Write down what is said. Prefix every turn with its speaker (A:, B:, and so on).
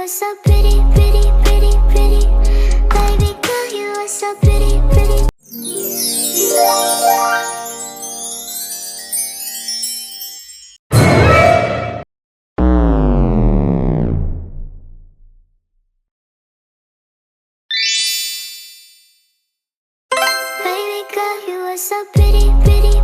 A: are so pretty, pretty, pretty, pretty. Baby girl, you are so pretty, pretty. Baby girl, you are so pretty, pretty,